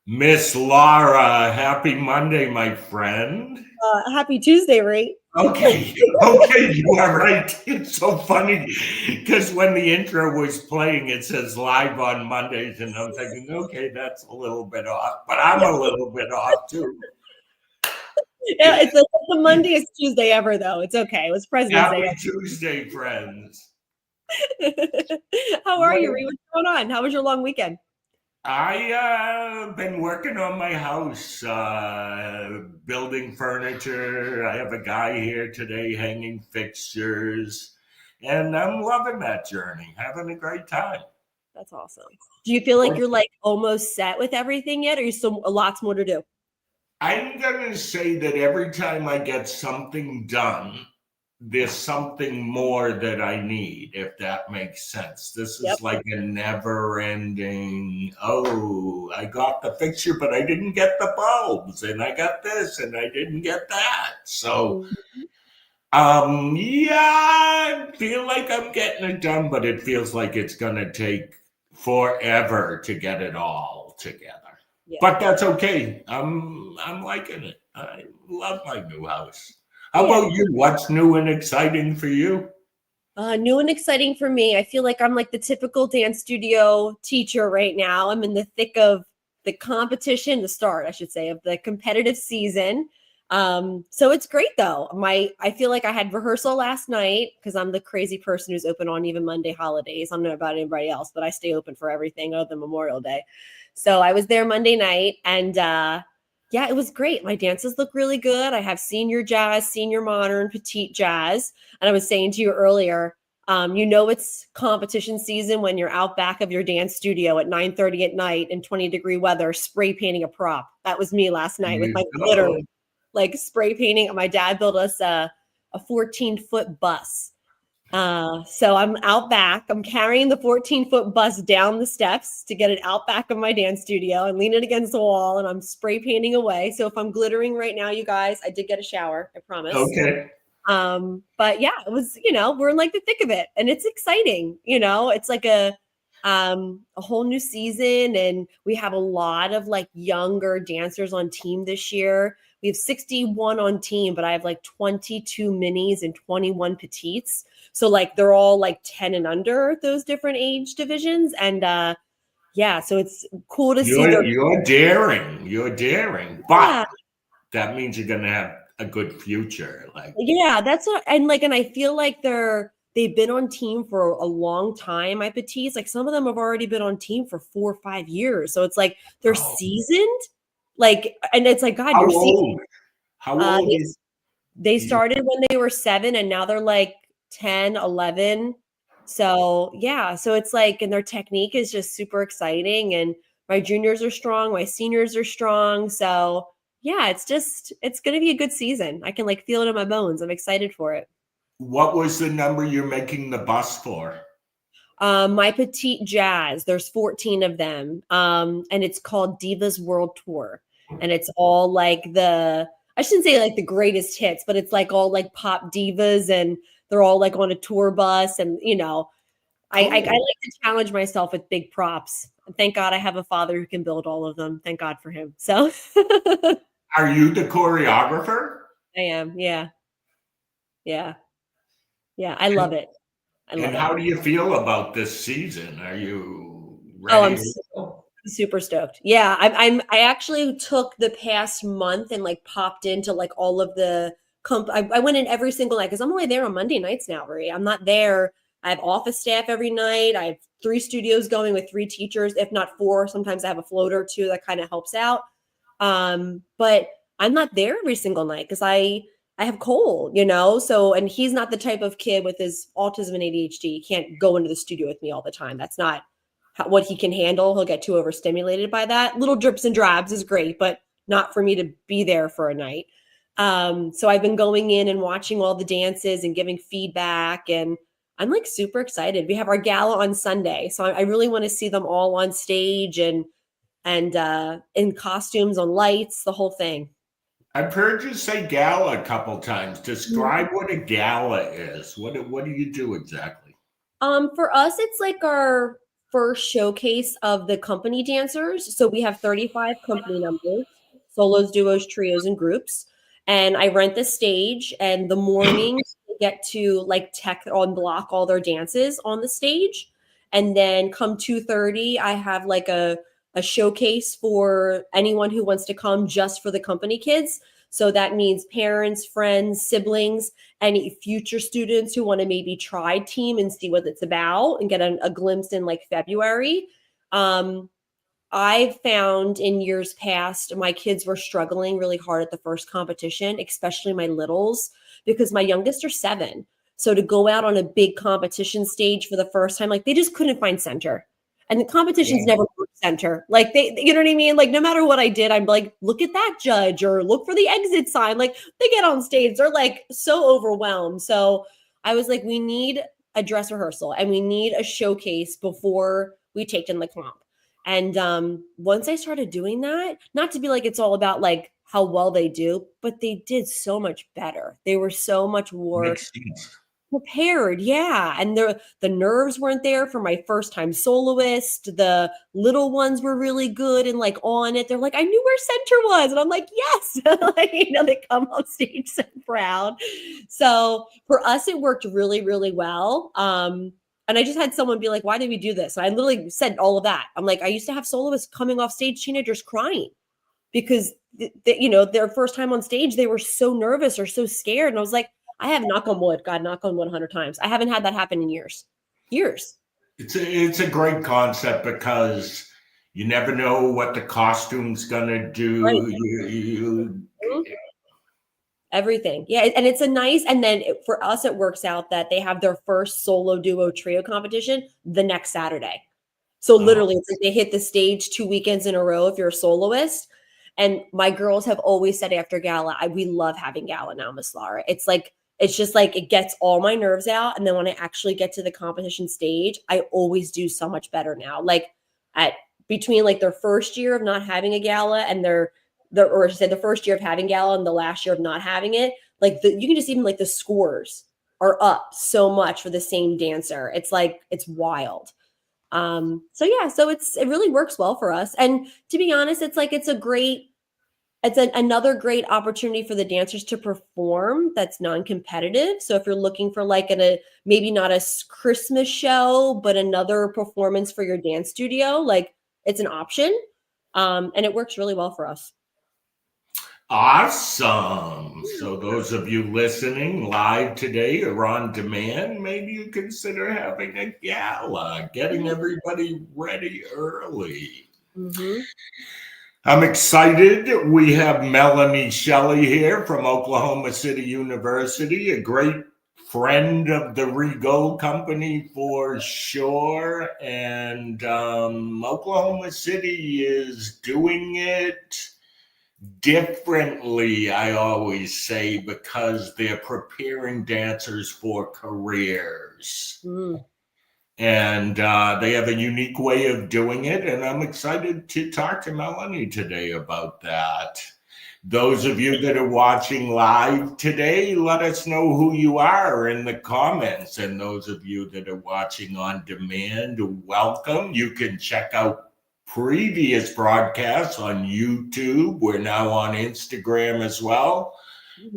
Miss Laura, happy Monday, my friend. Happy Tuesday, Rhee. Okay, okay, you are right. It's so funny because when the intro was playing, it says live on Mondays, and I'm thinking, okay, that's a little bit off, but I'm a little bit off too. Yeah, it's the Monday Tuesday ever, though. It's okay. It was President's Happy Day. Tuesday, friends. How are What you, Rhee? What's going on? How was your long weekend? I been working on my house, building furniture. I have a guy here today hanging fixtures, and I'm loving that journey, having a great time. That's awesome. Do you feel like you're like almost set with everything yet, or you still lots more to do? I'm gonna say that every time I get something done, there's something more that I need, if that makes sense. This Yep. is like a never ending, oh, I got the fixture, but I didn't get the bulbs, and I got this, and I didn't get that. So, Mhm. yeah, I feel like I'm getting it done, but it feels like it's gonna take forever to get it all together. Yeah. But that's okay. I'm liking it. I love my new house. How Yeah. about you? What's new and exciting for you? New and exciting for me. I feel like I'm like the typical dance studio teacher right now. I'm in the thick of the competition, the start, I should say, of the competitive season. So it's great though. I feel like I had rehearsal last night because I'm the crazy person who's open on even Monday holidays. I don't know about anybody else, but I stay open for everything other than Memorial Day. So I was there Monday night and yeah, it was great. My dances look really good. I have senior jazz, senior modern, petite jazz. And I was saying to you earlier, it's competition season when you're out back of your dance studio at 9:30 at night in 20-degree weather, spray painting a prop. That was me last night with You my glitter, go. like spray painting. My dad built us a 14-foot bus. So I'm out back. I'm carrying the 14-foot bus down the steps to get it out back of my dance studio and lean it against the wall, and I'm spray painting away. So if I'm glittering right now, you guys, I did get a shower, I promise. Okay. But yeah, it was, we're in like the thick of it and it's exciting, it's like a whole new season and we have a lot of like younger dancers on team this year. We have 61 on team, but I have like 22 minis and 21 petites. So like they're all like 10 and under those different age divisions. And yeah, so it's cool to see their You're daring. You're daring. But yeah. that means you're gonna have a good future. Like, Yeah, that's what and I feel like they've been on team for a long time, my petites. Like some of them have already been on team for 4 or 5 years. So it's like they're oh, seasoned. Like and it's like, God, how you're seasoned. old? How old They is they you? started when they were 7 and now they're like 10, 11. So, yeah, so it's like and their technique is just super exciting and my juniors are strong, my seniors are strong. So, yeah, it's going to be a good season. I can like feel it in my bones. I'm excited for it. What was the number you're making the bus for? My petite jazz, there's 14 of them. And it's called Divas World Tour. And it's all like I shouldn't say like the greatest hits, but it's like all like pop divas and they're all like on a tour bus. And, I like Cool. to challenge myself with big props. And thank God I have a father who can build all of them. Thank God for him. So I Are you the choreographer? am. Yeah. Yeah. Yeah. I love And, it. I and love it. how do you feel about this season? Are you Oh, ready I'm to go? super stoked. Yeah, I actually took the past month and like popped into like all of the I went in every single night because I'm only there on Monday nights now, Marie. I'm not there. I have office staff every night. I have 3 studios going with 3 teachers, if not 4. Sometimes I have a floater too that kind of helps out. But I'm not there every single night because I have Cole, So and he's not the type of kid with his autism and ADHD. He can't go into the studio with me all the time. That's not what he can handle. He'll get too overstimulated by that. Little drips and drabs is great, but not for me to be there for a night. So I've been going in and watching all the dances and giving feedback, and I'm like super excited. We have our gala on Sunday, so I really want to see them all on stage and in costumes, on lights, the whole thing. I've heard you say gala a couple times. Describe what a gala is. What do you do exactly? For us, it's like our first showcase of the company dancers. So we have 35 company members, solos, duos, trios, and groups. And I rent the stage, and the morning they get to like tech on block all their dances on the stage. And then come 2:30, I have like a showcase for anyone who wants to come just for the company kids. So that means parents, friends, siblings, any future students who want to maybe try team and see what it's about and get a glimpse in like February. I found in years past, my kids were struggling really hard at the first competition, especially my littles, because my youngest are 7. So to go out on a big competition stage for the first time, like they just couldn't find center. And the competitions never were center. Like you know what I mean? Like no matter what I did, I'm like, look at that judge or look for the exit sign. Like they get on stage, they're like so overwhelmed. So I was like, we need a dress rehearsal and we need a showcase before we take in the comp. And once I started doing that, not to be like it's all about like how well they do, but they did so much better. They were so much more prepared. Yeah. And the nerves weren't there for my first time soloist. The little ones were really good and like on it. They're like, I knew where center was. And I'm like, yes. Like, they come on stage so proud. So for us, it worked really, really well. And I just had someone be like, why did we do this? And I literally said all of that. I'm like, I used to have soloists coming off stage, teenagers crying because, their first time on stage, they were so nervous or so scared. And I was like, I have knock on wood, God, knock on wood 100 times. I haven't had that happen in years. It's a great concept because you never know what the costume's going to do. Right. Everything. Yeah. And it's a nice, and then for us, it works out that they have their first solo duo trio competition the next Saturday. So literally it's like they hit the stage 2 weekends in a row if you're a soloist. And my girls have always said after gala, we love having gala now, Miss Laura. It's just like it gets all my nerves out. And then when I actually get to the competition stage, I always do so much better now. Like between like their first year of not having a gala and the first year of having gala and the last year of not having it, like you can just even like the scores are up so much for the same dancer. It's like, it's wild. So it really works well for us. And to be honest, it's another great opportunity for the dancers to perform that's non-competitive. So if you're looking for like maybe not a Christmas show, but another performance for your dance studio, like it's an option. And it works really well for us. Awesome. So those of you listening live today or on demand, maybe you consider having a gala, getting everybody ready early. Mm-hmm. I'm excited. We have Melanie Shelley here from Oklahoma City University, a great friend of the Rhee Company for sure. And Oklahoma City is doing it differently, I always say, because they're preparing dancers for careers. And they have a unique way of doing it. And I'm excited to talk to Melanie today about that. Those of you that are watching live today, let us know who you are in the comments. And those of you that are watching on demand, welcome. You can check out previous broadcasts on YouTube. We're now on Instagram as well,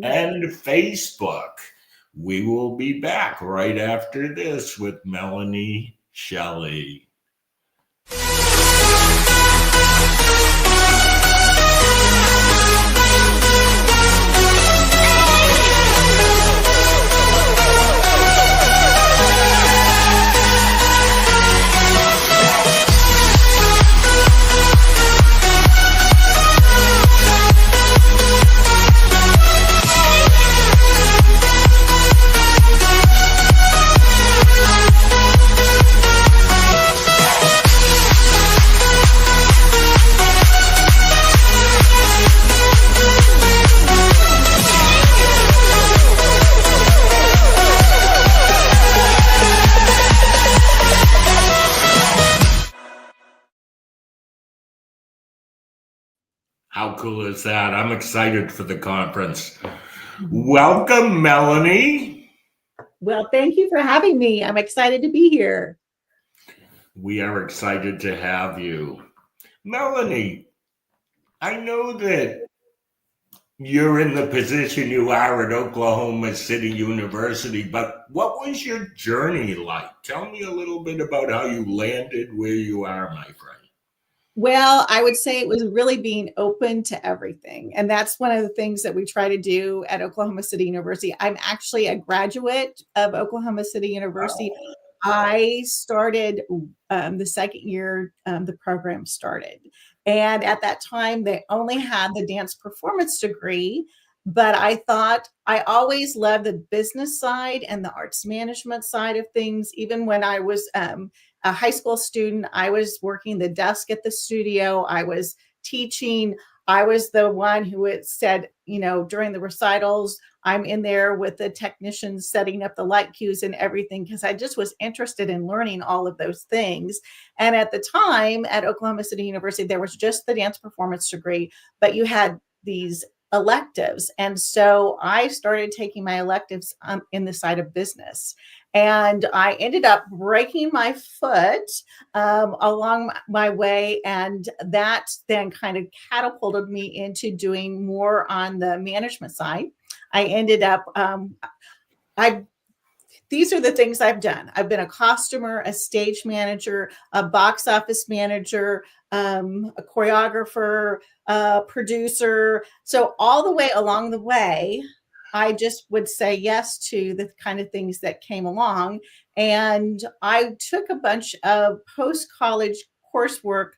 and Facebook. We will be back right after this with Melanie Shelley. How cool is that? I'm excited for the conference. Welcome, Melanie. Well, thank you for having me. I'm excited to be here. We are excited to have you. Melanie, I know that you're in the position you are at Oklahoma City University, but what was your journey like? Tell me a little bit about how you landed where you are, my friend. Well, I would say it was really being open to everything. And that's one of the things that we try to do at Oklahoma City University. I'm actually a graduate of Oklahoma City University. I started the second year the program started. And at that time, they only had the dance performance degree. But I thought I always loved the business side and the arts management side of things, even when I was a high school student. I was working the desk at the studio. I was teaching. I was the one who had said, during the recitals, I'm in there with the technicians setting up the light cues and everything because I just was interested in learning all of those things. And at the time at Oklahoma City University, there was just the dance performance degree, but you had these electives. And so I started taking my electives in the side of business. And I ended up breaking my foot along my way. And that then kind of catapulted me into doing more on the management side. I ended up, these are the things I've done. I've been a costumer, a stage manager, a box office manager, a choreographer, a producer. So all the way along the way, I just would say yes to the kind of things that came along. And I took a bunch of post-college coursework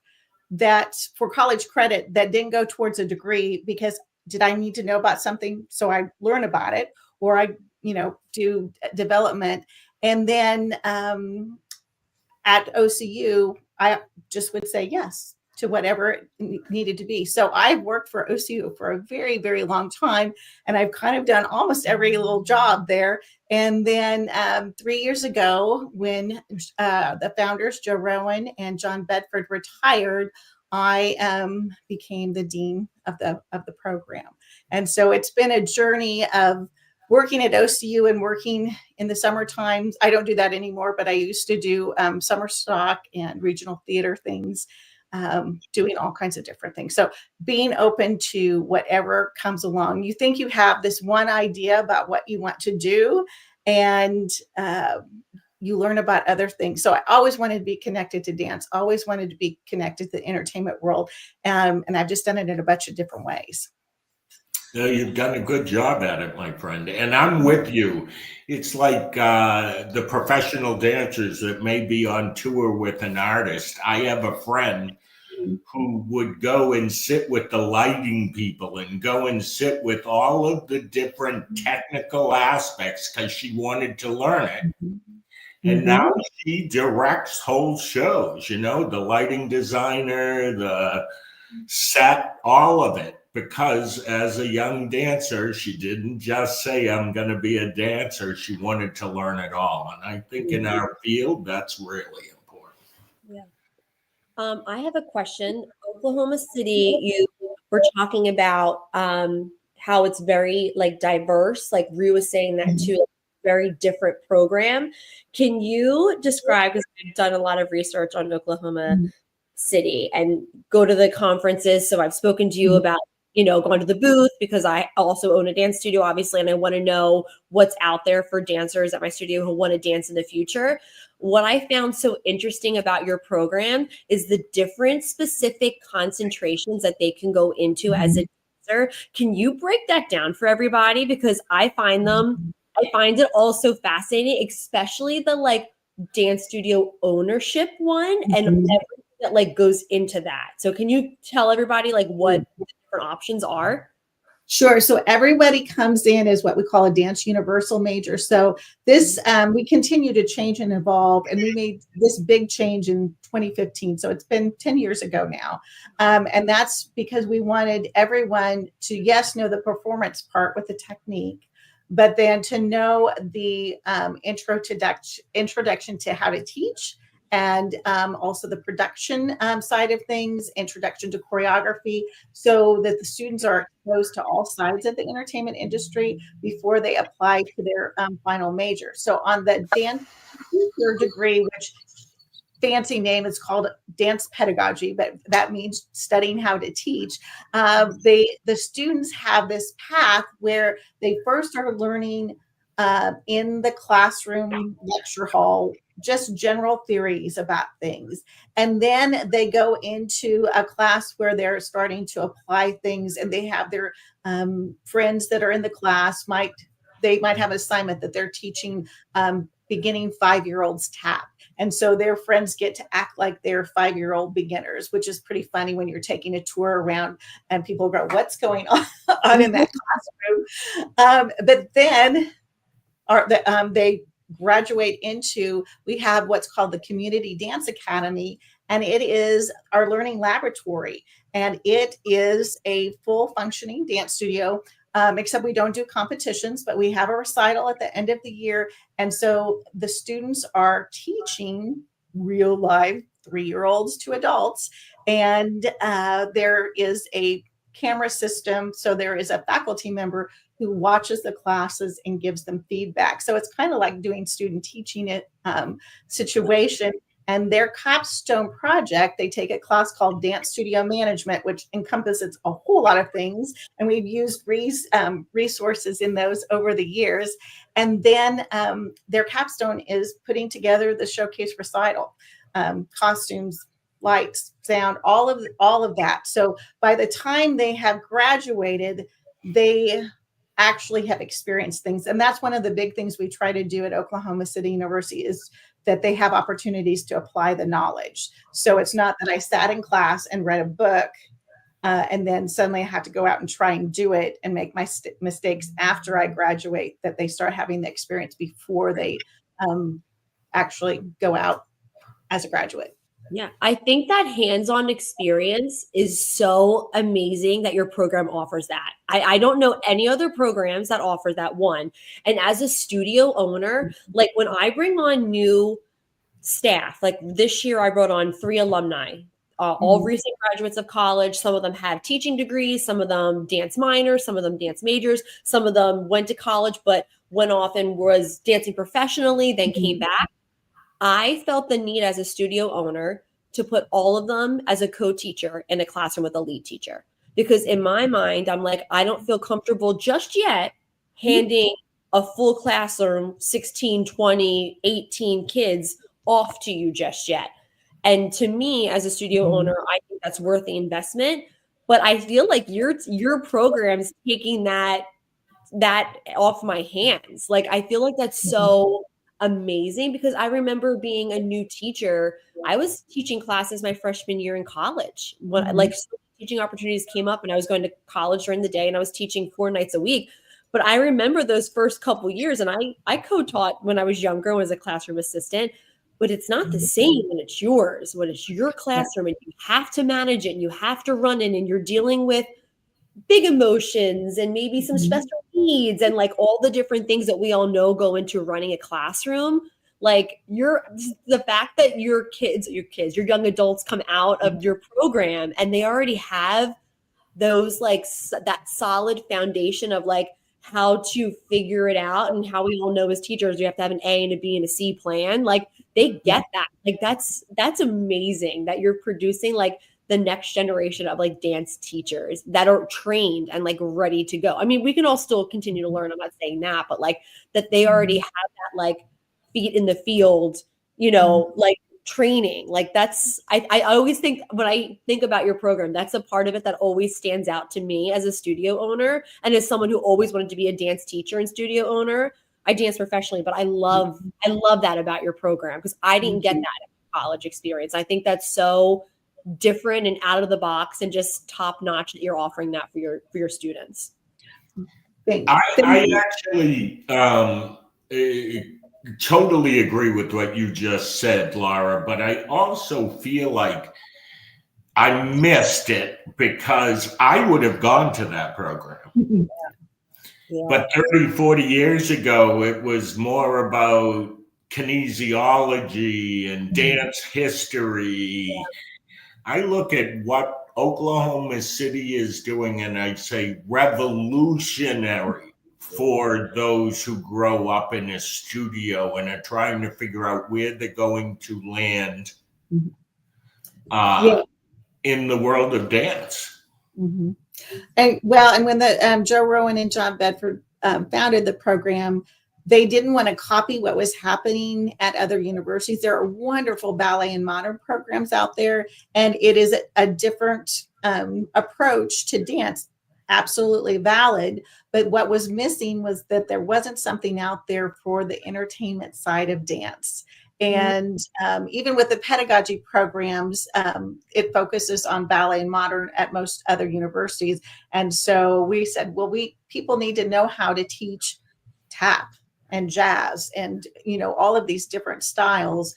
that for college credit that didn't go towards a degree because did I need to know about something? So I learn about it, or I, do development. And then at OCU, I just would say yes to whatever it needed to be. So I've worked for OCU for a very, very long time, and I've kind of done almost every little job there. And then 3 years ago, when the founders, Joe Rowan and John Bedford, retired, I became the dean of the program. And so it's been a journey of working at OCU and working in the summer times. I don't do that anymore, but I used to do summer stock and regional theater things, doing all kinds of different things. So being open to whatever comes along. You think you have this one idea about what you want to do, and you learn about other things. So I always wanted to be connected to dance, always wanted to be connected to the entertainment world. And I've just done it in a bunch of different ways. You've done a good job at it, my friend. And I'm with you. It's like the professional dancers that may be on tour with an artist. I have a friend who would go and sit with the lighting people and go and sit with all of the different technical aspects because she wanted to learn it. And now she directs whole shows, the lighting designer, the set, all of it. Because as a young dancer, she didn't just say, I'm going to be a dancer. She wanted to learn it all. And I think in our field, that's really important. Yeah. I have a question. Oklahoma City, you were talking about how it's very like diverse. Like Rhee was saying that too, very different program. Can you describe, because I've done a lot of research on Oklahoma City and go to the conferences. So I've spoken to you about, going to the booth because I also own a dance studio, obviously, and I want to know what's out there for dancers at my studio who want to dance in the future. What I found so interesting about your program is the different specific concentrations that they can go into as a dancer. Can you break that down for everybody? Because I find it all so fascinating, especially the like dance studio ownership one and everything that like goes into that. So can you tell everybody like what the different options are? Sure. So everybody comes in as what we call a dance universal major. So this, we continue to change and evolve, and we made this big change in 2015. So it's been 10 years ago now. And that's because we wanted everyone to, yes, know the performance part with the technique, but then to know the introduction to how to teach, and also the production side of things, introduction to choreography, so that the students are exposed to all sides of the entertainment industry before they apply to their final major. So on the dance teacher degree, which fancy name. It's called dance pedagogy, but that means studying how to teach. The students have this path where they first are learning in the classroom lecture hall, just general theories about things. And then they go into a class where they're starting to apply things, and they have their friends that are in the class. They might have an assignment that they're teaching beginning 5-year-olds tap. And so their friends get to act like they're 5-year-old beginners, which is pretty funny when you're taking a tour around and people go, what's going on in that classroom? But then they graduate into, we have what's called the Community Dance Academy, and it is our learning laboratory. And it is a full functioning dance studio, except we don't do competitions, but we have a recital at the end of the year. And so the students are teaching real live 3-year-olds to adults. And there is a camera system. So there is a faculty member who watches the classes and gives them feedback. So it's kind of like doing student teaching situation. And their capstone project, they take a class called Dance Studio Management, which encompasses a whole lot of things. And we've used resources in those over the years. And then their capstone is putting together the showcase recital, costumes, lights, sound, all of that. So by the time they have graduated, they actually have experienced things. And that's one of the big things we try to do at Oklahoma City University, is that they have opportunities to apply the knowledge. So it's not that I sat in class and read a book and then suddenly I have to go out and try and do it and make my mistakes after I graduate, that they start having the experience before they actually go out as a graduate. Yeah, I think that hands-on experience is so amazing that your program offers that. I don't know any other programs that offer that, one. And as a studio owner, like when I bring on new staff, like this year I brought on 3 alumni, all recent graduates of college. Some of them have teaching degrees, some of them dance minors, some of them dance majors, some of them went to college but went off and was dancing professionally, then came back. I felt the need as a studio owner to put all of them as a co-teacher in a classroom with a lead teacher. Because in my mind, I'm like, I don't feel comfortable just yet handing a full classroom, 16, 20, 18 kids off to you just yet. And to me, as a studio owner, I think that's worth the investment. But I feel like your program's taking that off my hands. Like, I feel like that's so amazing, because I remember being a new teacher. I was teaching classes my freshman year in college when like so teaching opportunities came up, and I was going to college during the day and I was teaching 4 nights a week. But I remember those first couple years, and I co-taught when I was younger, was a classroom assistant, but it's not the same when it's yours, when it's your classroom and you have to manage it and you have to run it and you're dealing with big emotions and maybe some special needs and like all the different things that we all know go into running a classroom. Like the fact that your young adults come out of your program and they already have those like that solid foundation of like how to figure it out, and how we all know as teachers, you have to have an A and a B and a C plan. Like they get that. Like that's amazing that you're producing like the next generation of like dance teachers that are trained and like ready to go. I mean, we can all still continue to learn. I'm not saying that, but like that they already have that like feet in the field, like training. Like that's, I always think when I think about your program, that's a part of it that always stands out to me as a studio owner and as someone who always wanted to be a dance teacher and studio owner. I dance professionally, but I love that about your program, because I didn't get that college experience. I think that's so different and out of the box and just top notch that you're offering that for your students. I actually totally agree with what you just said, Laura, but I also feel like I missed it because I would have gone to that program. Yeah. But 30, 40 years ago, it was more about kinesiology and dance history. I look at what Oklahoma City is doing, and I say revolutionary for those who grow up in a studio and are trying to figure out where they're going to land Mhm. uh, in the world of dance. Mm-hmm. And when the Joe Rowan and John Bedford founded the program, they didn't want to copy what was happening at other universities. There are wonderful ballet and modern programs out there, and it is a different approach to dance. Absolutely valid, but what was missing was that there wasn't something out there for the entertainment side of dance. And even with the pedagogy programs, it focuses on ballet and modern at most other universities. And so we said, well, people need to know how to teach tap and jazz and all of these different styles.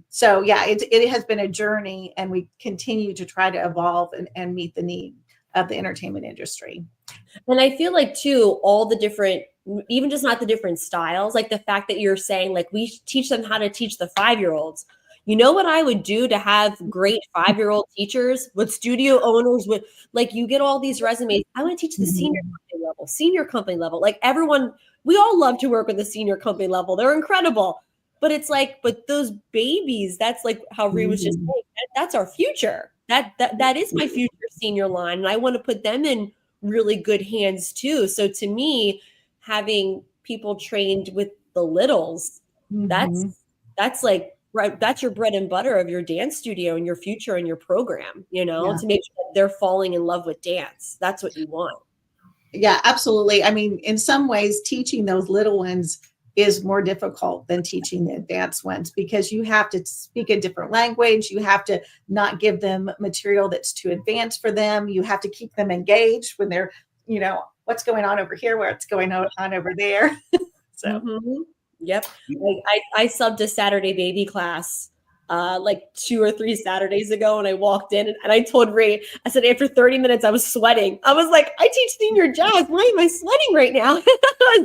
So yeah, it has been a journey, and we continue to try to evolve and meet the need of the entertainment industry. And I feel like too, all the different, even just not the different styles, like the fact that you're saying like we teach them how to teach the 5-year-olds. You know what I would do to have great 5-year-old teachers? What studio owners would, like, you get all these resumes. I want to teach the senior company level. Like everyone, we all love to work with the senior company level. They're incredible. But it's like, but those babies, that's like how Rhee was just saying, that's our future. That is my future senior line. And I want to put them in really good hands too. So to me, having people trained with the littles, that's like, right, that's your bread and butter of your dance studio and your future and your program, to make sure that they're falling in love with dance. That's what you want. Yeah, absolutely. I mean, in some ways, teaching those little ones is more difficult than teaching the advanced ones, because you have to speak a different language. You have to not give them material that's too advanced for them. You have to keep them engaged when they're, what's going on over here, what's going on over there. So. Yep. Like I subbed a Saturday baby class like 2 or 3 Saturdays ago, and I walked in and I told Rhee, I said, after 30 minutes, I was sweating. I was like, I teach senior jazz. Why am I sweating right now?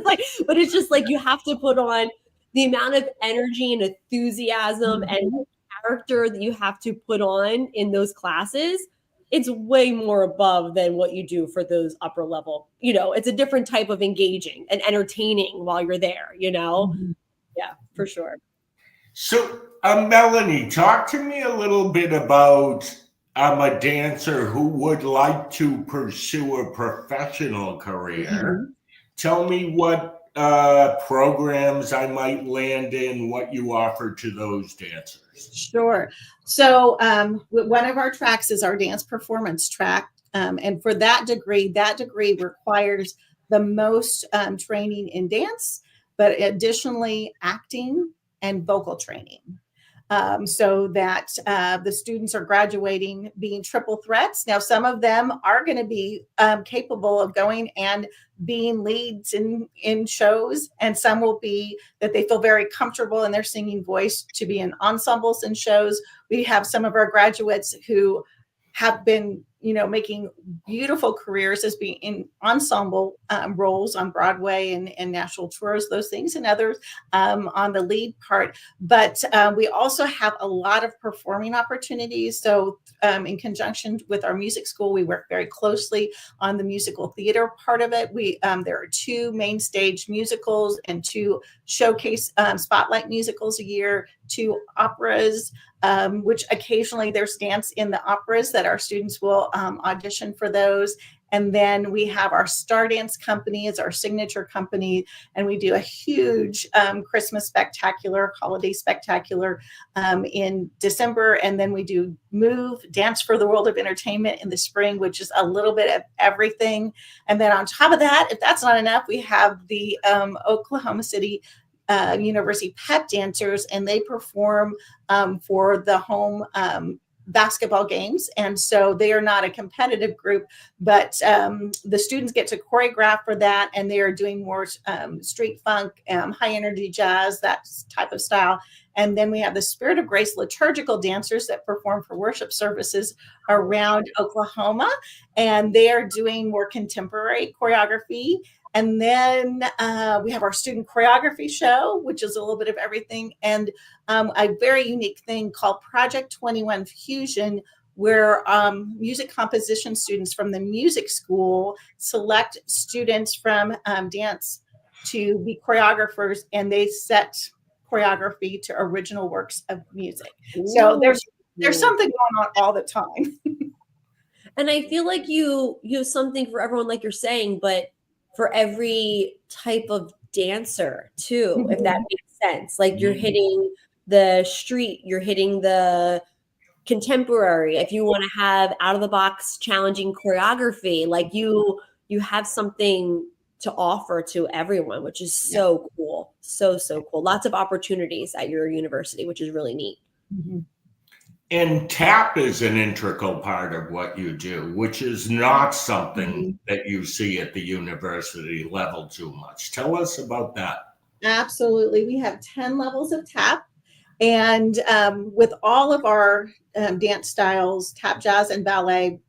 Like, but it's just like, you have to put on the amount of energy and enthusiasm and character that you have to put on in those classes. It's way more above than what you do for those upper level. It's a different type of engaging and entertaining while you're there, Yeah, for sure. So, Melanie, talk to me a little bit about a dancer who would like to pursue a professional career. Tell me what programs I might land in, what you offer to those dancers. Sure. So one of our tracks is our dance performance track. And for that degree requires the most training in dance, but additionally acting and vocal training. So that the students are graduating being triple threats. Now, some of them are going to be capable of going and being leads in shows, and some will be that they feel very comfortable in their singing voice to be in ensembles and shows. We have some of our graduates who have been, making beautiful careers as being in ensemble roles on Broadway and national tours, those things, and others on the lead part. But we also have a lot of performing opportunities. So in conjunction with our music school, we work very closely on the musical theater part of it. There are 2 main stage musicals and 2 showcase spotlight musicals a year, 2 operas, which occasionally there's dance in the operas that our students will audition for those. And then we have our Star Dance Company as our signature company, and we do a huge Christmas spectacular, holiday spectacular in December. And then we do Move, Dance for the World of Entertainment in the spring, which is a little bit of everything. And then on top of that, if that's not enough, we have the Oklahoma City University Pep Dancers, and they perform for the home basketball games. And so they are not a competitive group, but the students get to choreograph for that, and they are doing more street funk, high energy jazz, that type of style. And then we have the Spirit of Grace liturgical dancers that perform for worship services around Oklahoma, and they are doing more contemporary choreography. And then we have our student choreography show, which is a little bit of everything, and a very unique thing called Project 21 Fusion, where music composition students from the music school select students from dance to be choreographers, and they set choreography to original works of music. So there's something going on all the time. And I feel like you have something for everyone, like you're saying, but for every type of dancer too, if that makes sense. Like you're hitting the street, you're hitting the contemporary. If you want to have out of the box challenging choreography, like you have something to offer to everyone, which is so cool. So cool. Lots of opportunities at your university, which is really neat. And tap is an integral part of what you do, which is not something that you see at the university level too much. Tell us about that. Absolutely. We have 10 levels of tap. And with all of our dance styles, tap, jazz, and ballet,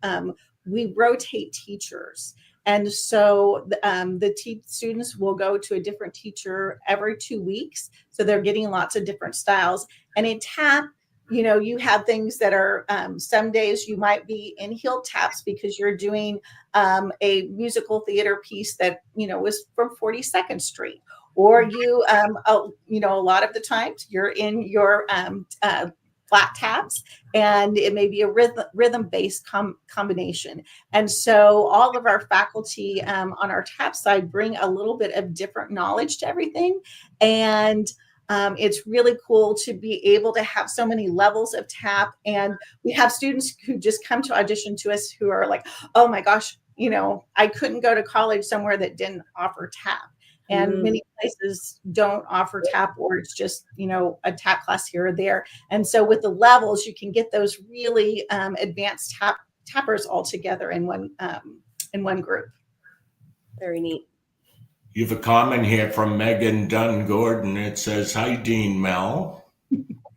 we rotate teachers. And so the students will go to a different teacher every 2 weeks. So they're getting lots of different styles. And in tap, you have things that are some days you might be in heel taps because you're doing a musical theater piece that, was from 42nd Street. Or a lot of the times you're in your flat taps, and it may be a rhythm-based combination. And so all of our faculty on our tap side bring a little bit of different knowledge to everything. And it's really cool to be able to have so many levels of tap. And we have students who just come to audition to us who are like, oh my gosh, I couldn't go to college somewhere that didn't offer tap. And many places don't offer tap, or it's just, a tap class here or there. And so with the levels, you can get those really advanced tappers all together in one group. Very neat. You have a comment here from Megan Dunn Gordon. It says, hi, Dean Mel.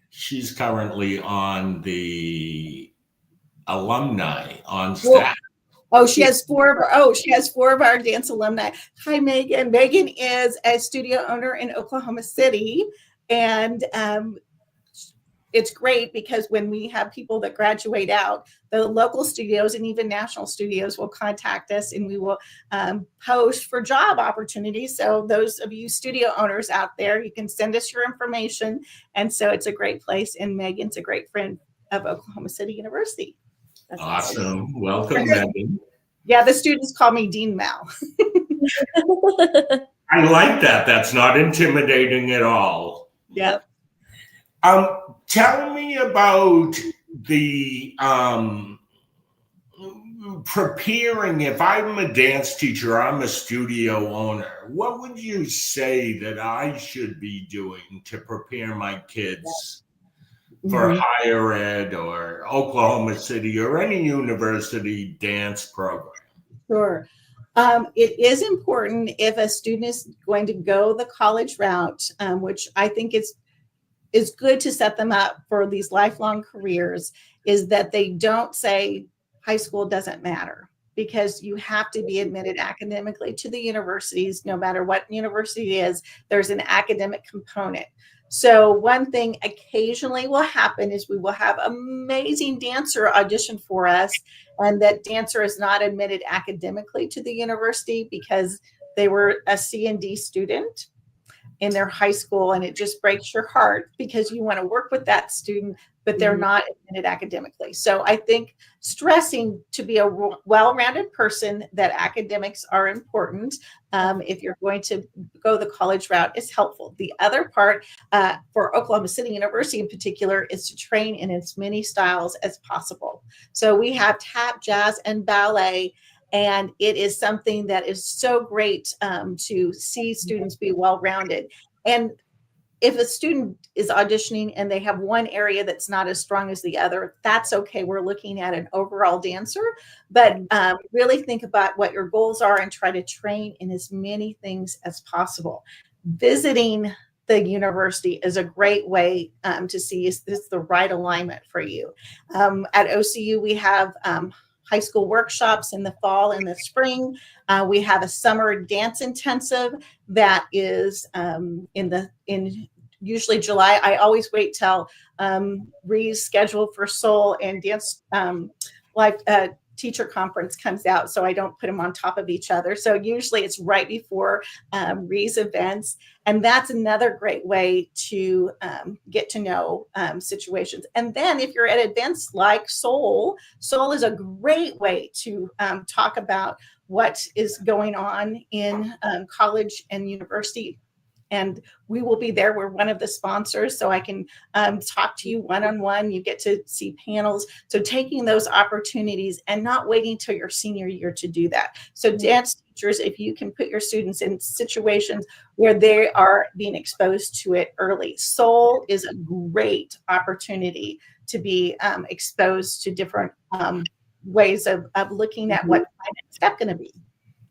She's currently on the alumni on staff. Oh, she has four of our dance alumni. Hi, Megan. Megan is a studio owner in Oklahoma City. And it's great because when we have people that graduate out, the local studios and even national studios will contact us, and we will post for job opportunities. So those of you studio owners out there, you can send us your information. And so it's a great place. And Megan's a great friend of Oklahoma City University. That's awesome. Welcome, Megan. Yeah, the students call me Dean Mel. I like that. That's not intimidating at all. Yep. Tell me about the preparing. If I'm a dance teacher, I'm a studio owner, what would you say that I should be doing to prepare my kids for higher ed or Oklahoma City or any university dance program? Sure. It is important if a student is going to go the college route, which I think is good to set them up for these lifelong careers, is that they don't say high school doesn't matter, because you have to be admitted academically to the universities. No matter what university it is, there's an academic component. So one thing occasionally will happen is we will have amazing dancer audition for us, and that dancer is not admitted academically to the university because they were a C&D student in their high school, and it just breaks your heart because you want to work with that student, but they're not admitted academically. So I think stressing to be a well-rounded person that academics are important if you're going to go the college route is helpful. The other part for Oklahoma City University in particular is to train in as many styles as possible. So we have tap, jazz, and ballet. And it is something that is so great to see students be well-rounded. And if a student is auditioning and they have one area that's not as strong as the other, that's okay. We're looking at an overall dancer, but really think about what your goals are and try to train in as many things as possible. Visiting the university is a great way to see is this the right alignment for you. At OCU, we have high school workshops in the fall and the spring. We have a summer dance intensive that is in usually July. I always wait till Rhee's schedule for soul and dance teacher conference comes out, so I don't put them on top of each other. So usually it's right before Rhee's events. And that's another great way to get to know situations. And then if you're at events like Soul is a great way to talk about what is going on in college and university. And we will be there. We're one of the sponsors, so I can talk to you one-on-one. You get to see panels. So taking those opportunities and not waiting till your senior year to do that. So dance teachers, if you can put your students in situations where they are being exposed to it early. Soul is a great opportunity to be exposed to different ways of looking at what my next step going to be.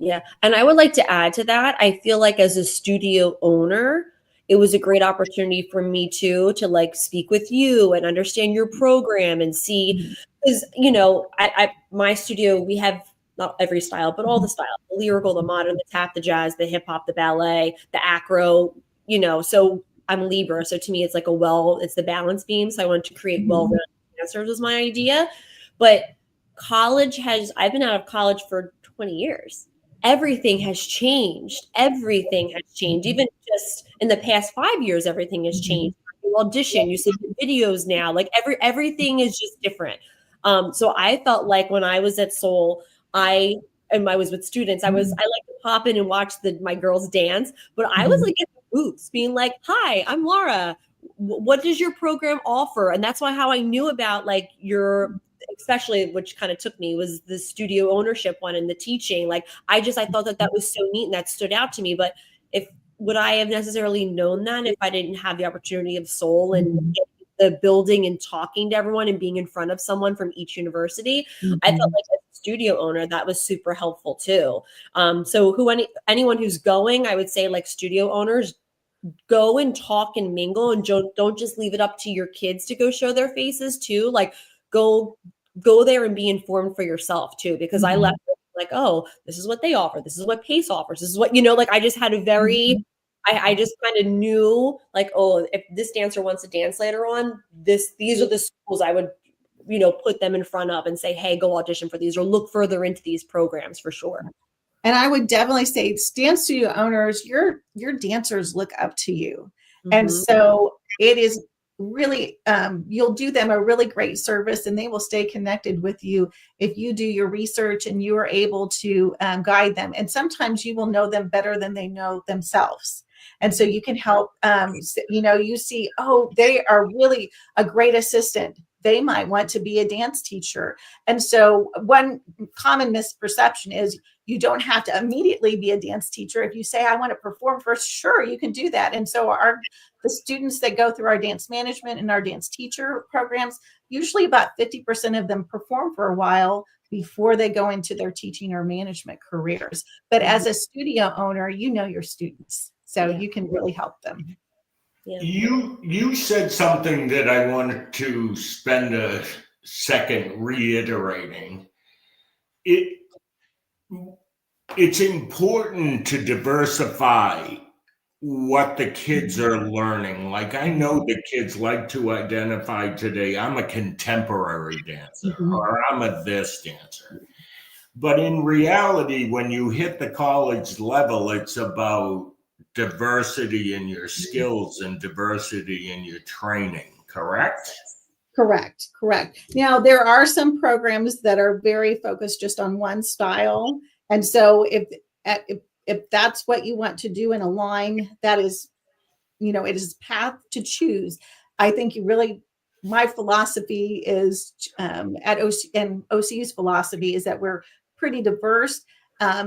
Yeah. And I would like to add to that. I feel like as a studio owner, it was a great opportunity for me too, to like speak with you and understand your program and see, because, you know, I my studio, we have not every style, but all the styles, the lyrical, the modern, the tap, the jazz, the hip hop, the ballet, the acro, you know, so I'm Libra. So to me, it's like it's the balance beam. So I wanted to create well-rounded dancers was my idea. But I've been out of college for 20 years. Everything has changed. Everything has changed. Even just in the past 5 years, everything has changed. You audition, you see the videos now, like everything is just different. So I felt like when I was at Soul, I was with students, I like to pop in and watch my girls dance, but I was like in the booths being like, "Hi, I'm Laura. What does your program offer?" And that's how I knew about like your, especially, which kind of took me, was the studio ownership one and the teaching. Like I thought that was so neat and that stood out to me. But would I have necessarily known that if I didn't have the opportunity of Soul and the building and talking to everyone and being in front of someone from each university? I felt like as a studio owner, that was super helpful too. So anyone who's going, I would say like studio owners, go and talk and mingle, and don't just leave it up to your kids to go show their faces too. Like go there and be informed for yourself too, because I left like, oh, this is what they offer, this is what Pace offers, this is what, like I just had a very I just kind of knew like, oh, if this dancer wants to dance later on, these are the schools I would put them in front of and say, hey, go audition for these or look further into these programs for sure. And I would definitely say, dance studio owners, your dancers look up to you. And so it is really, you'll do them a really great service, and they will stay connected with you if you do your research and you are able to guide them. And sometimes you will know them better than they know themselves. And so you can help, you see, oh, they are really a great assistant. They might want to be a dance teacher. And so one common misperception is you don't have to immediately be a dance teacher. If you say, I want to perform first, sure, you can do that. And so the students that go through our dance management and our dance teacher programs, usually about 50% of them perform for a while before they go into their teaching or management careers. But as a studio owner, you know your students, so you can really help them. Yeah. You said something that I wanted to spend a second reiterating. It's important to diversify what the kids are learning. Like I know the kids like to identify today, I'm a contemporary dancer or I'm a this dancer. But in reality, when you hit the college level, it's about diversity in your skills and diversity in your training, correct? Correct. Now, there are some programs that are very focused just on one style. And so if that's what you want to do in a line, that is, it is path to choose. I think my philosophy is at OC, and OCU's philosophy is that we're pretty diverse,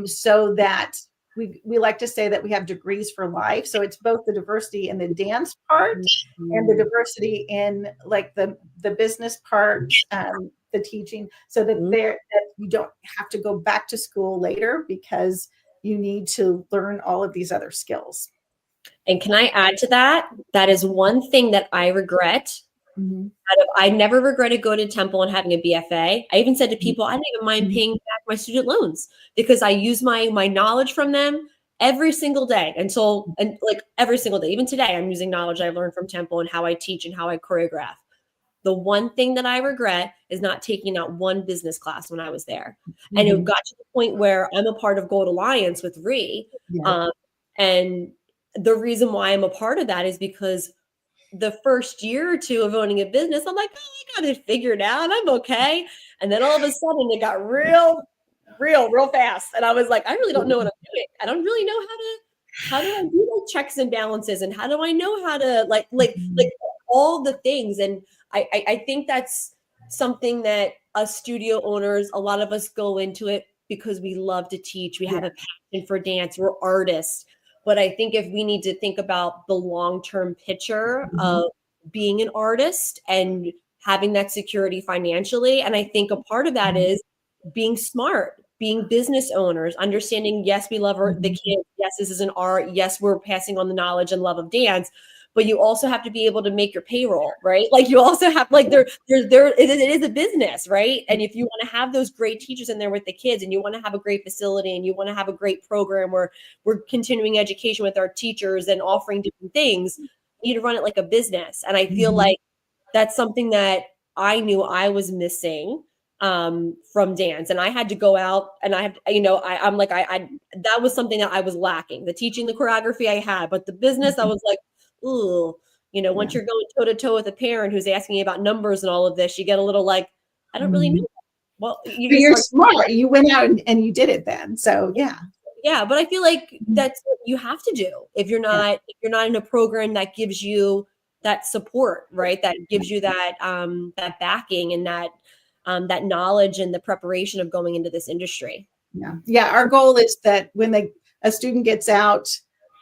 so that we like to say that we have degrees for life. So it's both the diversity in the dance part and the diversity in like the business part, the teaching, so that that you don't have to go back to school later because you need to learn all of these other skills. And can I add to that? That is one thing that I regret. I never regretted going to Temple and having a BFA. I even said to people, I didn't even mind paying back my student loans because I use my knowledge from them every single day and like every single day. Even today, I'm using knowledge I learned from Temple and how I teach and how I choreograph. The one thing that I regret is not taking out one business class when I was there. And it got to the point where I'm a part of Gold Alliance with Rhee. Yeah. And the reason why I'm a part of that is because the first year or two of owning a business, I'm like, oh, I got it figured out. I'm okay. And then all of a sudden it got real fast. And I was like, I really don't know what I'm doing. I don't really know how do I do like checks and balances, and how do I know how to like all the things. And I think that's something that us studio owners, a lot of us go into it because we love to teach. We have a passion for dance. We're artists. But I think if we need to think about the long-term picture of being an artist and having that security financially, and I think a part of that is being smart, being business owners, understanding, yes, we love the kids. Yes, this is an art. Yes, we're passing on the knowledge and love of dance, but you also have to be able to make your payroll, right? Like you also have like it is a business, right? And if you want to have those great teachers in there with the kids, and you want to have a great facility, and you want to have a great program where we're continuing education with our teachers and offering different things, you need to run it like a business. And I feel like that's something that I knew I was missing from dance, and I had to go out and I have, I'm like, I that was something that I was lacking. The teaching, the choreography I had, but the business, I was like, ooh, once you're going toe to toe with a parent who's asking you about numbers and all of this, you get a little like, I don't really know. Well, you're smart. You went out and you did it then. So yeah, but I feel like that's what you have to do if you're not in a program that gives you that support, right? That gives you that that backing and that knowledge and the preparation of going into this industry. Yeah. Our goal is that when a student gets out,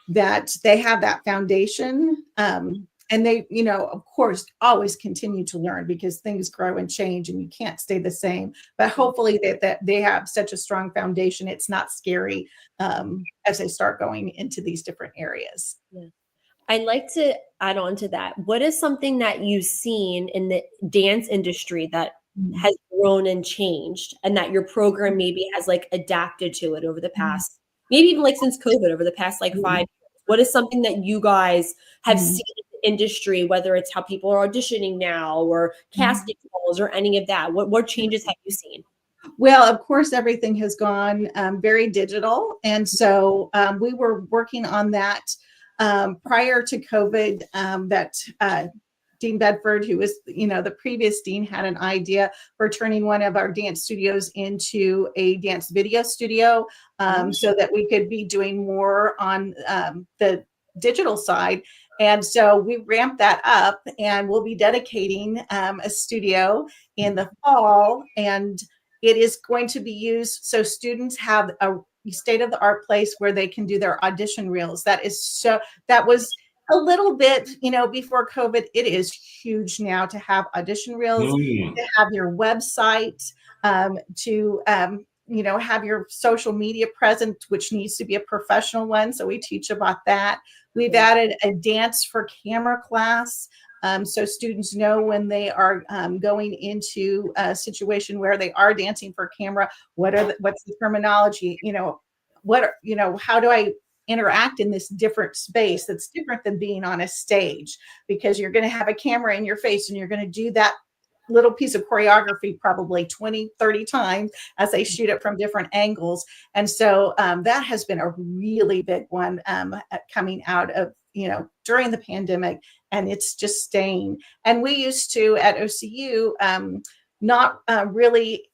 that they have that foundation, and they, of course, always continue to learn because things grow and change and you can't stay the same. But hopefully that they have such a strong foundation, it's not scary as they start going into these different areas. Yeah. I'd like to add on to that. What is something that you've seen in the dance industry that has grown and changed, and that your program maybe has like adapted to it over the past, maybe even like since COVID, over the past like 5 years? What is something that you guys have seen in the industry, whether it's how people are auditioning now or casting calls or any of that? What changes have you seen? Well, of course, everything has gone very digital. And so we were working on that prior to COVID, that Dean Bedford, who was, the previous dean, had an idea for turning one of our dance studios into a dance video studio, so that we could be doing more on the digital side. And so we ramped that up, and we'll be dedicating a studio in the fall, and it is going to be used so students have a state-of-the-art place where they can do their audition reels. That was a little bit, before COVID. It is huge now to have audition reels, to have your website, to have your social media present, which needs to be a professional one. So we teach about that. We've added a dance for camera class. So students know when they are going into a situation where they are dancing for camera, what's the terminology, how do I interact in this different space that's different than being on a stage, because you're going to have a camera in your face and you're going to do that little piece of choreography probably 20, 30 times as they shoot it from different angles. And so that has been a really big one coming out of, during the pandemic, and it's just staying. And we used to, at OCU, not really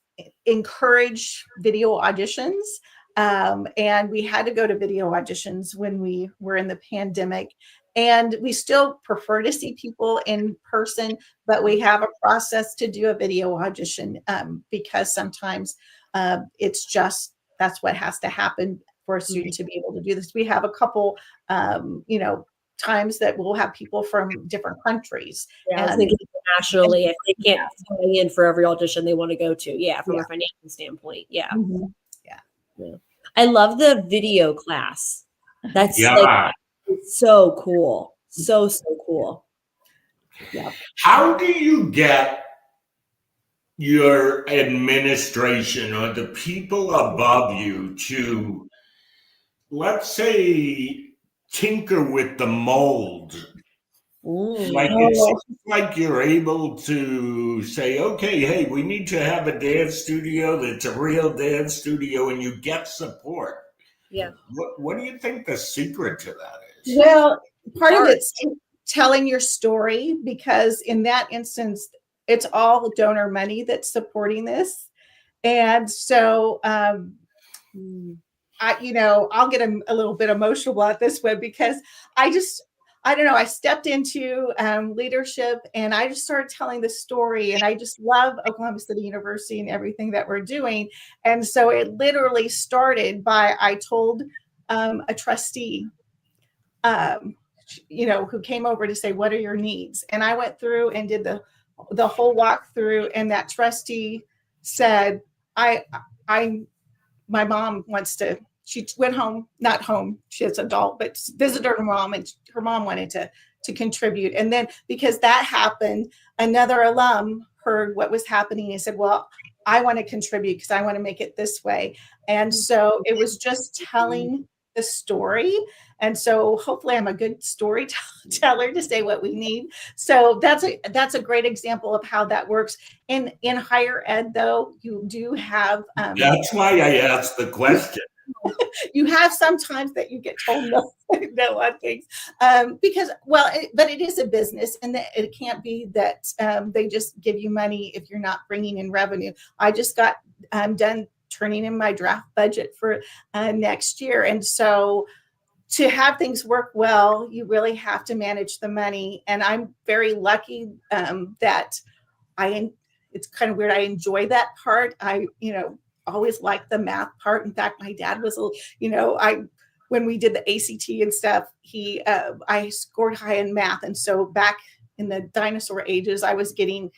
encourage video auditions. And we had to go to video auditions when we were in the pandemic. And we still prefer to see people in person, but we have a process to do a video audition because sometimes it's just, that's what has to happen for a student to be able to do this. We have a couple, times that we'll have people from different countries. Yeah, I was thinking internationally, if they can't fly in for every audition they want to go to. From a financial standpoint. Yeah. I love the video class. That's like so cool. So cool. Yeah. How do you get your administration or the people above you to, let's say, tinker with the mold Like it Oh, seems like you're able to say, okay, hey, we need to have a dance studio that's a real dance studio, and you get support. Yeah. What do you think the secret to that is? well, part of Art. it's telling your story, because in that instance, it's all donor money that's supporting this. And so I'll get a little bit emotional about this one, because I don't know, I stepped into leadership, and I just started telling the story, and I just love Oklahoma City University and everything that we're doing. And so it literally started by, I told a trustee, who came over to say, what are your needs? And I went through and did the whole walkthrough, and that trustee said, I my mom wants to, she went home, not home, she's adult, but visited her mom, and her mom wanted to contribute. And then because that happened, another alum heard what was happening and said, well, I want to contribute because I want to make it this way. And so it was just telling the story. And so hopefully I'm a good storyteller to say what we need. So that's a great example of how that works. In higher ed, though, you do have That's why I asked the question. you have sometimes that you get told no, no on things, because but it is a business, and that it can't be that they just give you money if you're not bringing in revenue. I just got done turning in my draft budget for next year, and so to have things work well, you really have to manage the money. And I'm very lucky that it's kind of weird. I enjoy that part. I always liked the math part. In fact, my dad was when we did the ACT and stuff, I scored high in math. And so back in the dinosaur ages, I was getting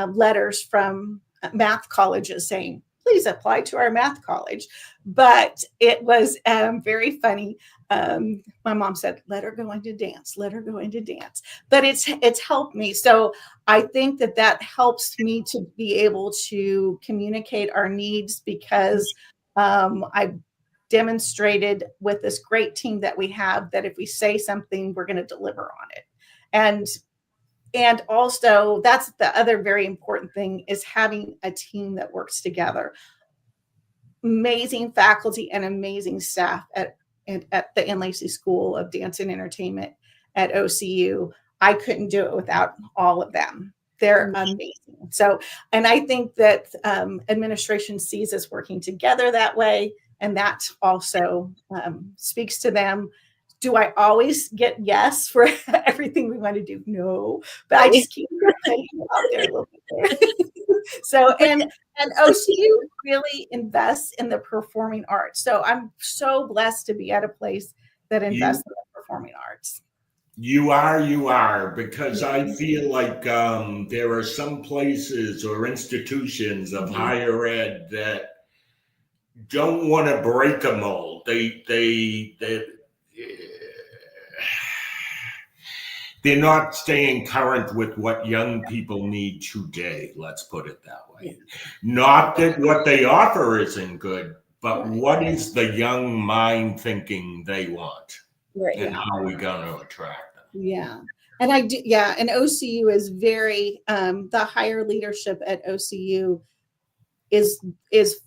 letters from math colleges saying, please apply to our math college. But it was very funny. My mom said, let her go into dance, let her go into dance. But it's helped me. So I think that helps me to be able to communicate our needs, because I've demonstrated with this great team that we have that if we say something, we're going to deliver on it. And also, that's the other very important thing, is having a team that works together. Amazing faculty and amazing staff at the NLAC School of Dance and Entertainment at OCU. I couldn't do it without all of them. They're amazing. So, and I think that administration sees us working together that way, and that also speaks to them. Do I always get yes for everything we want to do? No, but I just keep putting it out there a little bit there. So, and OCU really invests in the performing arts. So I'm so blessed to be at a place that invests in the performing arts. You are, because I feel like there are some places or institutions of higher ed that don't want to break a mold. They're not staying current with what young people need today. Let's put it that way. Not that what they offer isn't good, but what is the young mind thinking they want? Right. And how are we going to attract them? Yeah. And and OCU is very, the higher leadership at OCU is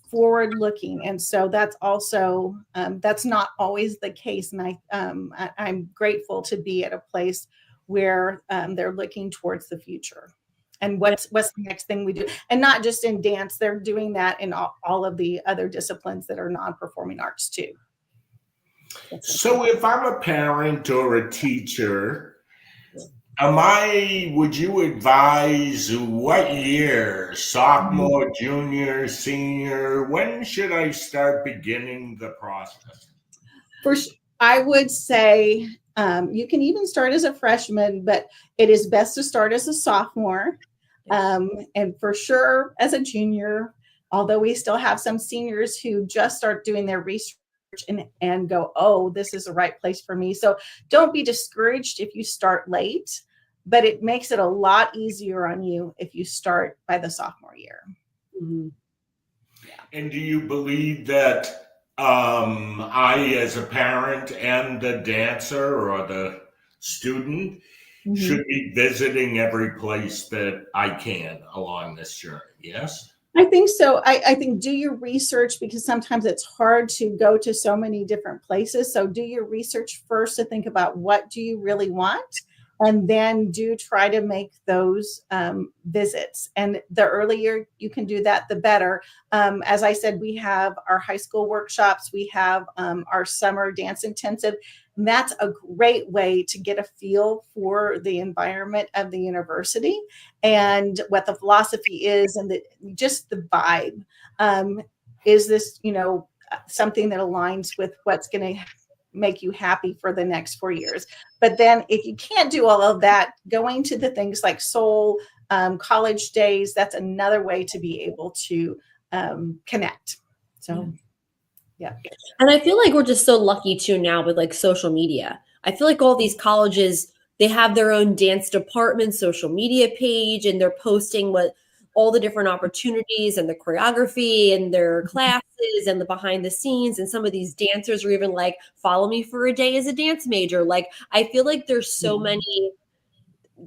forward looking. And so that's also, that's not always the case. And I'm grateful to be at a place where they're looking towards the future and what's the next thing we do. And not just in dance, they're doing that in all of the other disciplines that are non-performing arts too. So if I'm a parent or a teacher, would you advise what year, sophomore, junior, senior, when should I start beginning the process? First, I would say you can even start as a freshman, but it is best to start as a sophomore, and for sure as a junior, although we still have some seniors who just start doing their research and go, oh, this is the right place for me. So don't be discouraged if you start late, but it makes it a lot easier on you if you start by the sophomore year. Mm-hmm. Yeah. And do you believe that I, as a parent and the dancer or the student, should be visiting every place that I can along this journey. Yes? I think so. I think do your research, because sometimes it's hard to go to so many different places. So do your research first to think about what do you really want, and then do try to make those visits. And the earlier you can do that, the better. As I said, we have our high school workshops, we have our summer dance intensive. And that's a great way to get a feel for the environment of the university and what the philosophy is, and just the vibe. Is this, something that aligns with what's going to make you happy for the next 4 years? But then if you can't do all of that, going to the things like Soul, college days, that's another way to be able to connect. So, yeah. And I feel like we're just so lucky too now with like social media. I feel like all these colleges, they have their own dance department, social media page, and they're posting what all the different opportunities and the choreography and their classes and the behind the scenes. And some of these dancers are even like, follow me for a day as a dance major. Like, I feel like there's so many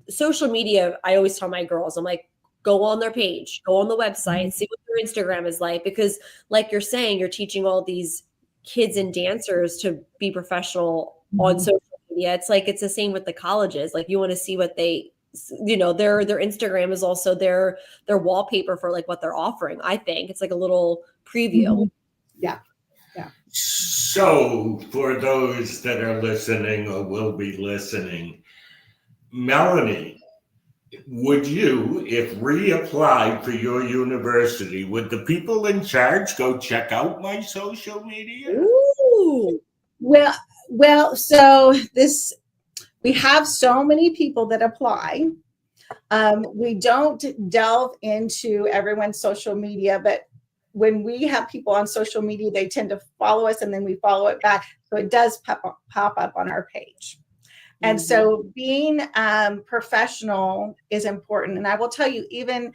social media. I always tell my girls, I'm like, go on their page, go on the website, see what their Instagram is like, because like you're saying, you're teaching all these kids and dancers to be professional on social media. It's like, it's the same with the colleges. Like, you want to see what they, their Instagram is also their wallpaper for like what they're offering. I think it's like a little preview. Yeah. So for those that are listening or will be listening, Melanie, would you, if Rhee applied for your university, would the people in charge go check out my social media? Ooh. Well, so we have so many people that apply. We don't delve into everyone's social media, but when we have people on social media, they tend to follow us and then we follow it back. So it does pop up on our page. And so being professional is important. And I will tell you, even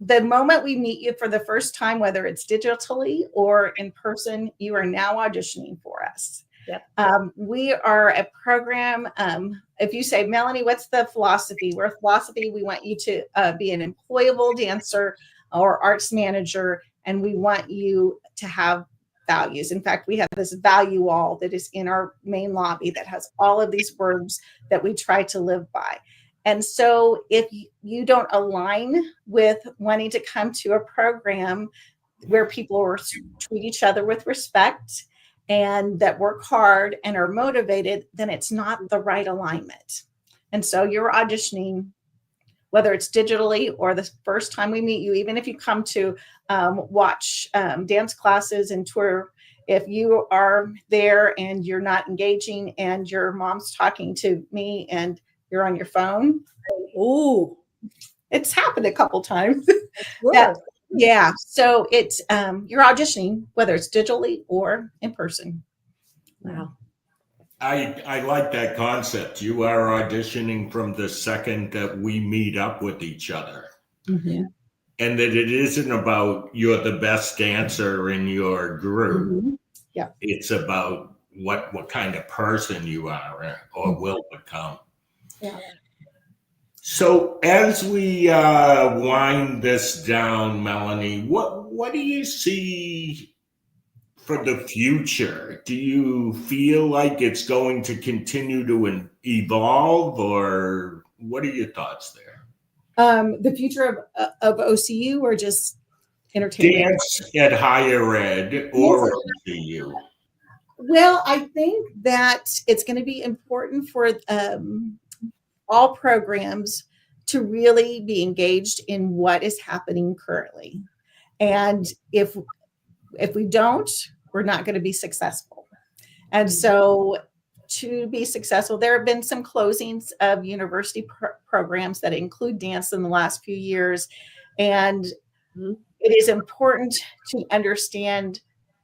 the moment we meet you for the first time, whether it's digitally or in person, you are now auditioning for us. Yep. We are a program. If you say, Melanie, what's the philosophy? We're a philosophy. We want you to be an employable dancer or arts manager, and we want you to have values. In fact, we have this value wall that is in our main lobby that has all of these words that we try to live by. And so if you don't align with wanting to come to a program where people treat each other with respect and that work hard and are motivated, then it's not the right alignment. And so you're auditioning, whether it's digitally or the first time we meet you, even if you come to watch dance classes and tour, if you are there and you're not engaging and your mom's talking to me and you're on your phone. Ooh. It's happened a couple times. Sure. Yeah. So it's you're auditioning, whether it's digitally or in person. Wow. I like that concept. You are auditioning from the second that we meet up with each other. Mm-hmm. And that it isn't about you're the best dancer in your group. Mm-hmm. Yeah. It's about what kind of person you are or will become. Yeah. So as we wind this down, Melanie, what do you see for the future? Do you feel like it's going to continue to evolve, or what are your thoughts there? The future of OCU or just entertainment? Dance at higher ed or OCU? Well, I think that it's going to be important for all programs to really be engaged in what is happening currently. And if we don't, we're not going to be successful. And so to be successful, there have been some closings of university programs that include dance in the last few years. And it is important to understand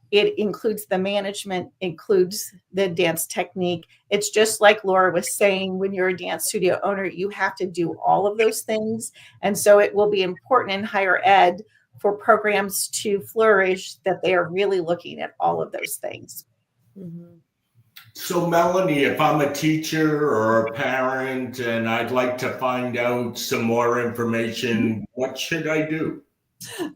it includes the management, includes the dance technique. It's just like Laura was saying, when you're a dance studio owner, you have to do all of those things. And so it will be important in higher ed for programs to flourish that they are really looking at all of those things. Mm-hmm. So, Melanie, if I'm a teacher or a parent and I'd like to find out some more information, what should I do?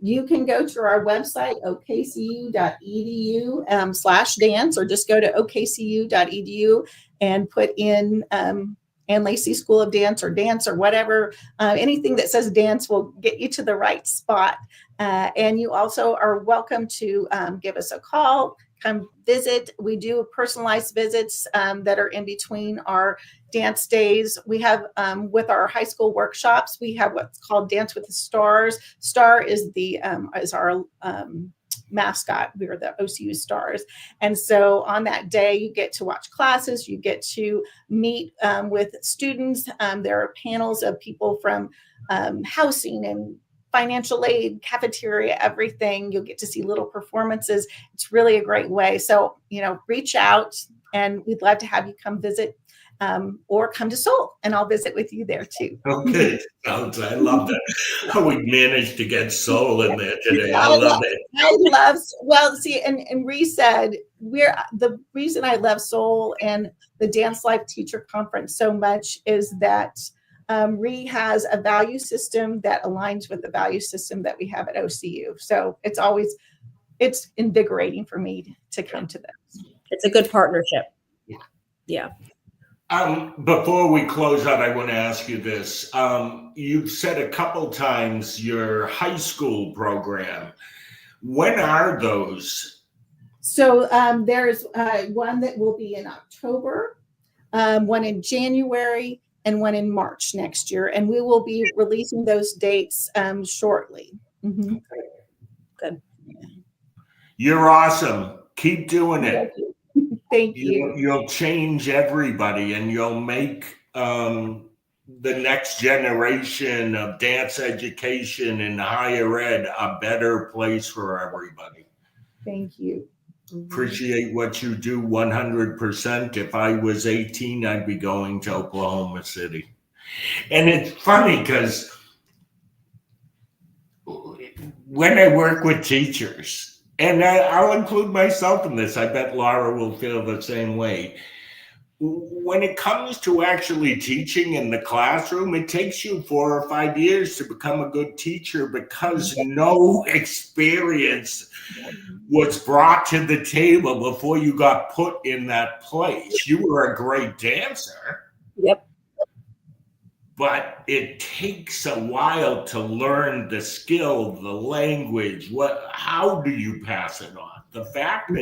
You can go to our website, okcu.edu/dance, or just go to okcu.edu and put in Ann Lacey School of Dance or whatever. Anything that says dance will get you to the right spot. And you also are welcome to give us a call, come visit. We do personalized visits that are in between our dance days. We have with our high school workshops, we have what's called Dance with the Stars. Star is our mascot. We are the OCU Stars. And so on that day, you get to watch classes, you get to meet with students. There are panels of people from housing and financial aid, cafeteria, everything. You'll get to see little performances. It's really a great way. So, reach out, and we'd love to have you come visit or come to Seoul, and I'll visit with you there too. Okay, I love that. How we managed to get Seoul in there today. I love it. Well, see, and Rhee said, the reason I love Seoul and the Dance Life Teacher Conference so much is that Rhee has a value system that aligns with the value system that we have at OCU. So it's invigorating for me to come to this. It's a good partnership. Yeah. Before we close out, I want to ask you this. You've said a couple times your high school program. When are those? So there's one that will be in October, one in January, and one in March next year. And we will be releasing those dates shortly. Mm-hmm. Good. You're awesome. Keep doing it. Thank you. You'll change everybody, and you'll make the next generation of dance education and higher ed a better place for everybody. Thank you. Appreciate what you do 100%. If I was 18, I'd be going to Oklahoma City. And it's funny because when I work with teachers, and I'll include myself in this, I bet Laura will feel the same way. When it comes to actually teaching in the classroom, it takes you 4 or 5 years to become a good teacher because no experience was brought to the table before you got put in that place. You were a great dancer. Yep. But it takes a while to learn the skill, the language. How do you pass it on? The fact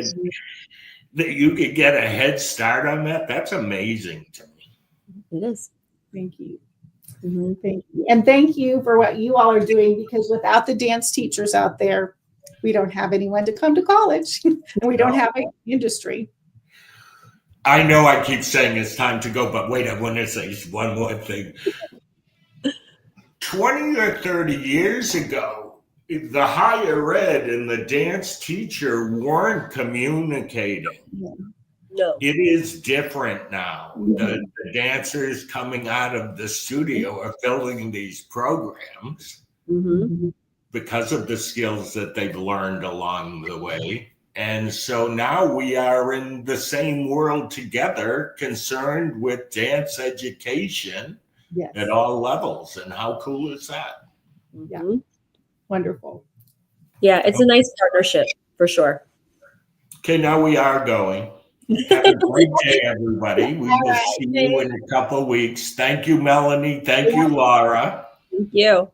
that you could get a head start on that's amazing to me. It is. Thank you. Mm-hmm. Thank you. And thank you for what you all are doing, because without the dance teachers out there, we don't have anyone to come to college and we don't have an industry. I know I keep saying it's time to go, but wait, I want to say one more thing. 20 or 30 years ago, the higher ed and the dance teacher weren't communicating. No. It is different now. The dancers coming out of the studio are filling these programs because of the skills that they've learned along the way. And so now we are in the same world together, concerned with dance education at all levels. And how cool is that? Yeah. Wonderful. Yeah, it's a nice partnership for sure. Okay, now we are going. Have a great day, everybody. We will see you in a couple of weeks. Thank you, Melanie. Thank you, Laura. Thank you.